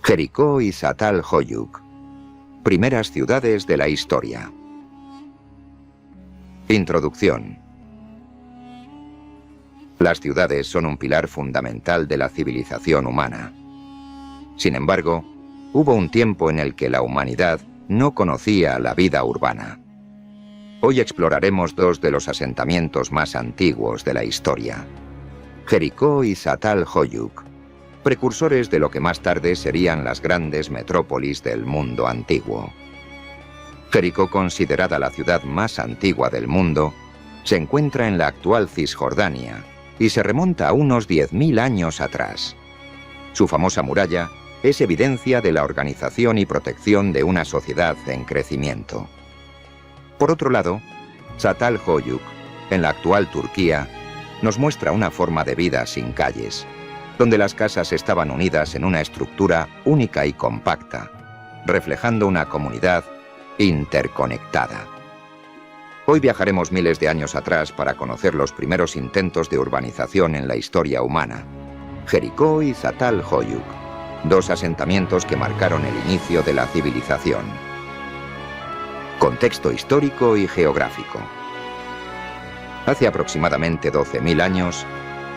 Jericó y Çatalhöyük, primeras ciudades de la historia. Introducción. Las ciudades son un pilar fundamental de la civilización humana. Sin embargo, hubo un tiempo en el que la humanidad no conocía la vida urbana. Hoy exploraremos dos de los asentamientos más antiguos de la historia: Jericó y Çatalhöyük, precursores de lo que más tarde serían las grandes metrópolis del mundo antiguo. Jericó, considerada la ciudad más antigua del mundo, se encuentra en la actual Cisjordania y se remonta a unos 10.000 años atrás. Su famosa muralla es evidencia de la organización y protección de una sociedad en crecimiento. Por otro lado, Çatalhöyük, en la actual Turquía, nos muestra una forma de vida sin calles, donde las casas estaban unidas en una estructura única y compacta, reflejando una comunidad interconectada. Hoy viajaremos miles de años atrás para conocer los primeros intentos de urbanización en la historia humana: Jericó y Çatalhöyük, dos asentamientos que marcaron el inicio de la civilización. Contexto histórico y geográfico. Hace aproximadamente 12.000 años,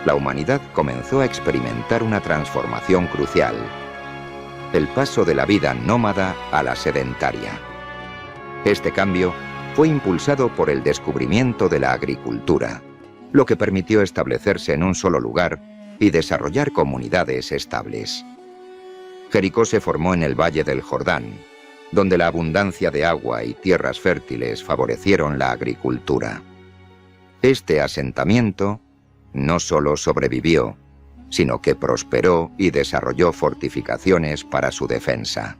la humanidad comenzó a experimentar una transformación crucial: el paso de la vida nómada a la sedentaria. Este cambio fue impulsado por el descubrimiento de la agricultura, lo que permitió establecerse en un solo lugar y desarrollar comunidades estables. Jericó se formó en el Valle del Jordán, donde la abundancia de agua y tierras fértiles favorecieron la agricultura. Este asentamiento no solo sobrevivió, sino que prosperó y desarrolló fortificaciones para su defensa.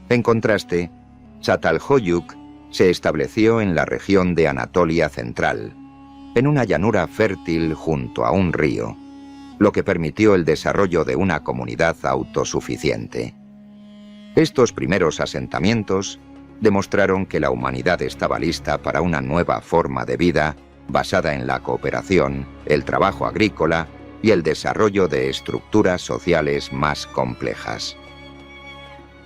En contraste, Çatalhöyük se estableció en la región de Anatolia Central, en una llanura fértil junto a un río, lo que permitió el desarrollo de una comunidad autosuficiente. Estos primeros asentamientos demostraron que la humanidad estaba lista para una nueva forma de vida basada en la cooperación, el trabajo agrícola y el desarrollo de estructuras sociales más complejas.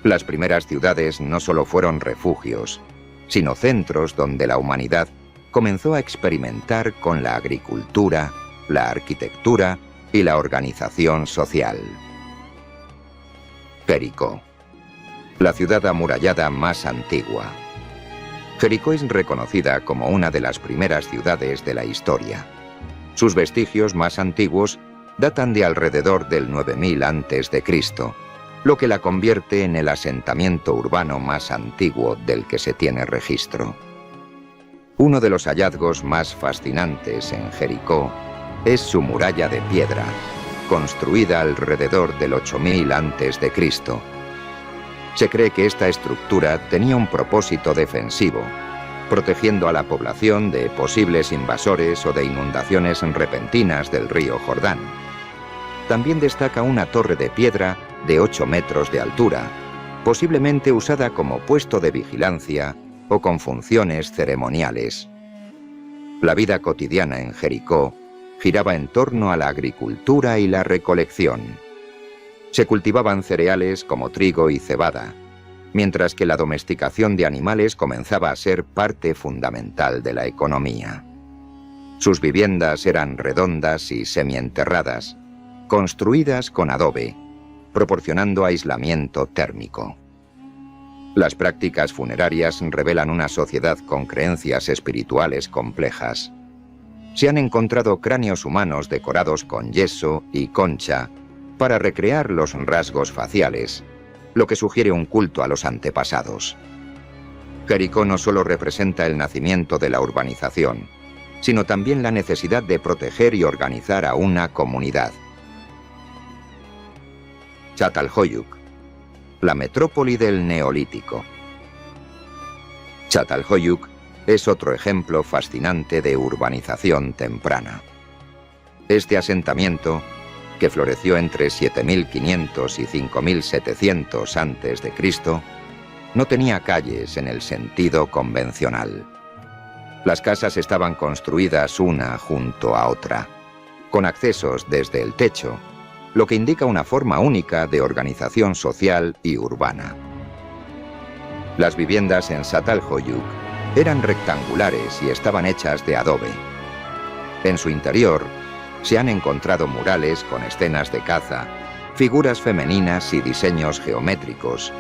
Las primeras ciudades no solo fueron refugios, sino centros donde la humanidad comenzó a experimentar con la agricultura, la arquitectura y la organización social. Jericó, la ciudad amurallada más antigua. Jericó es reconocida como una de las primeras ciudades de la historia. Sus vestigios más antiguos datan de alrededor del 9000 a.C., lo que la convierte en el asentamiento urbano más antiguo del que se tiene registro. Uno de los hallazgos más fascinantes en Jericó es su muralla de piedra, construida alrededor del 8000 a.C. Se cree que esta estructura tenía un propósito defensivo, protegiendo a la población de posibles invasores o de inundaciones repentinas del río Jordán. También destaca una torre de piedra de 8 metros de altura, posiblemente usada como puesto de vigilancia o con funciones ceremoniales. La vida cotidiana en Jericó giraba en torno a la agricultura y la recolección. Se cultivaban cereales como trigo y cebada, mientras que la domesticación de animales comenzaba a ser parte fundamental de la economía. Sus viviendas eran redondas y semienterradas, construidas con adobe, proporcionando aislamiento térmico. Las prácticas funerarias revelan una sociedad con creencias espirituales complejas. Se han encontrado cráneos humanos decorados con yeso y concha para recrear los rasgos faciales, lo que sugiere un culto a los antepasados. Jericó no solo representa el nacimiento de la urbanización, sino también la necesidad de proteger y organizar a una comunidad. Çatalhöyük, la metrópoli del Neolítico. Çatalhöyük es otro ejemplo fascinante de urbanización temprana. Este asentamiento, que floreció entre 7500 y 5700 a.C., no tenía calles en el sentido convencional. Las casas estaban construidas una junto a otra, con accesos desde el techo, lo que indica una forma única de organización social y urbana. Las viviendas en Çatalhöyük eran rectangulares y estaban hechas de adobe. En su interior se han encontrado murales con escenas de caza, figuras femeninas y diseños geométricos,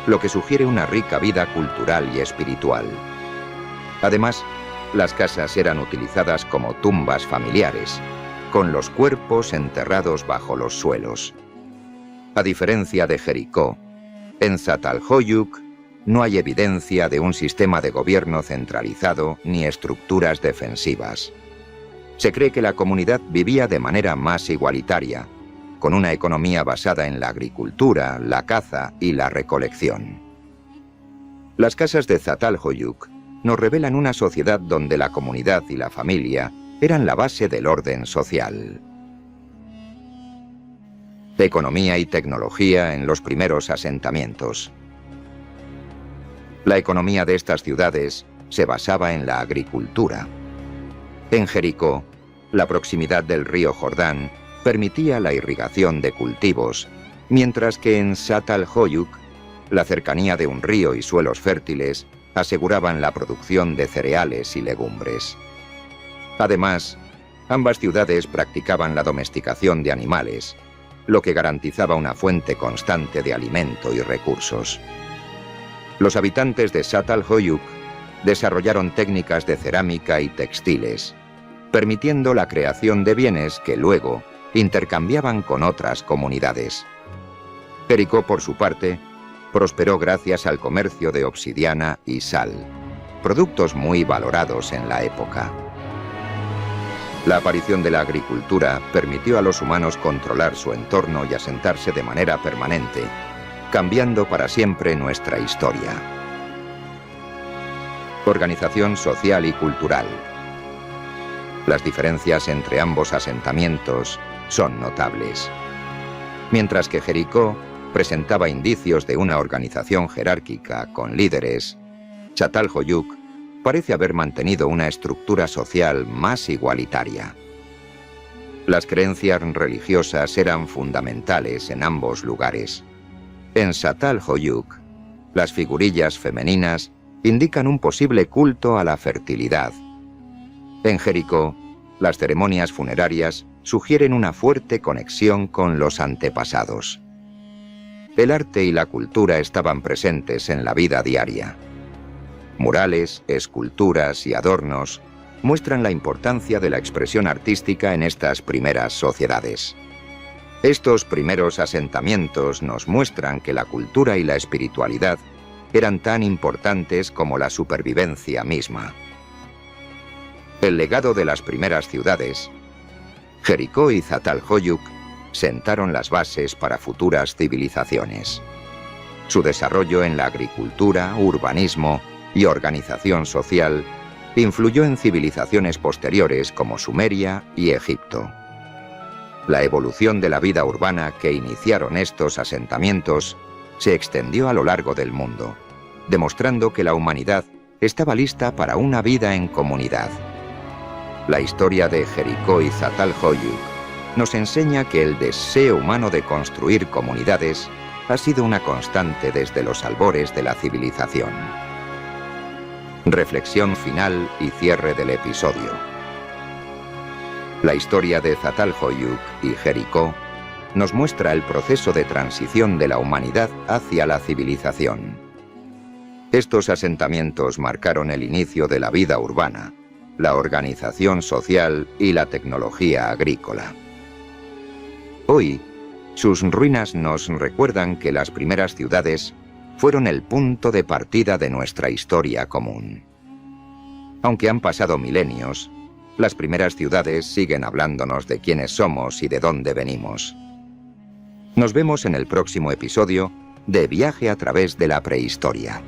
lo que sugiere una rica vida cultural y espiritual. Además, las casas eran utilizadas como tumbas familiares, con los cuerpos enterrados bajo los suelos. A diferencia de Jericó, en Çatalhöyük no hay evidencia de un sistema de gobierno centralizado ni estructuras defensivas. Se cree que la comunidad vivía de manera más igualitaria, con una economía basada en la agricultura, la caza y la recolección. Las casas de Çatalhöyük nos revelan una sociedad donde la comunidad y la familia eran la base del orden social. Economía y tecnología en los primeros asentamientos. La economía de estas ciudades se basaba en la agricultura. En Jericó, la proximidad del río Jordán permitía la irrigación de cultivos, mientras que en Çatalhöyük, la cercanía de un río y suelos fértiles aseguraban la producción de cereales y legumbres. Además, ambas ciudades practicaban la domesticación de animales, lo que garantizaba una fuente constante de alimento y recursos. Los habitantes de Çatalhöyük desarrollaron técnicas de cerámica y textiles, permitiendo la creación de bienes que luego intercambiaban con otras comunidades. Jericó, por su parte, prosperó gracias al comercio de obsidiana y sal, productos muy valorados en la época. La aparición de la agricultura permitió a los humanos controlar su entorno y asentarse de manera permanente, cambiando para siempre nuestra historia. Organización social y cultural. Las diferencias entre ambos asentamientos son notables. Mientras que Jericó presentaba indicios de una organización jerárquica con líderes, Çatalhöyük parece haber mantenido una estructura social más igualitaria. Las creencias religiosas eran fundamentales en ambos lugares. En Çatalhöyük, las figurillas femeninas indican un posible culto a la fertilidad. En Jericó, las ceremonias funerarias sugieren una fuerte conexión con los antepasados. El arte y la cultura estaban presentes en la vida diaria. Murales, esculturas y adornos muestran la importancia de la expresión artística en estas primeras sociedades. Estos primeros asentamientos nos muestran que la cultura y la espiritualidad eran tan importantes como la supervivencia misma. El legado de las primeras ciudades, Jericó y Çatalhöyük, sentaron las bases para futuras civilizaciones. Su desarrollo en la agricultura, urbanismo y organización social influyó en civilizaciones posteriores como Sumeria y Egipto. La evolución de la vida urbana que iniciaron estos asentamientos se extendió a lo largo del mundo, demostrando que la humanidad estaba lista para una vida en comunidad. La historia de Jericó y Çatalhöyük nos enseña que el deseo humano de construir comunidades ha sido una constante desde los albores de la civilización. Reflexión final y cierre del episodio. La historia de Çatalhöyük y Jericó nos muestra el proceso de transición de la humanidad hacia la civilización. Estos asentamientos marcaron el inicio de la vida urbana, la organización social y la tecnología agrícola. Hoy, sus ruinas nos recuerdan que las primeras ciudades fueron el punto de partida de nuestra historia común. Aunque han pasado milenios, las primeras ciudades siguen hablándonos de quiénes somos y de dónde venimos. Nos vemos en el próximo episodio de Viaje a través de la prehistoria.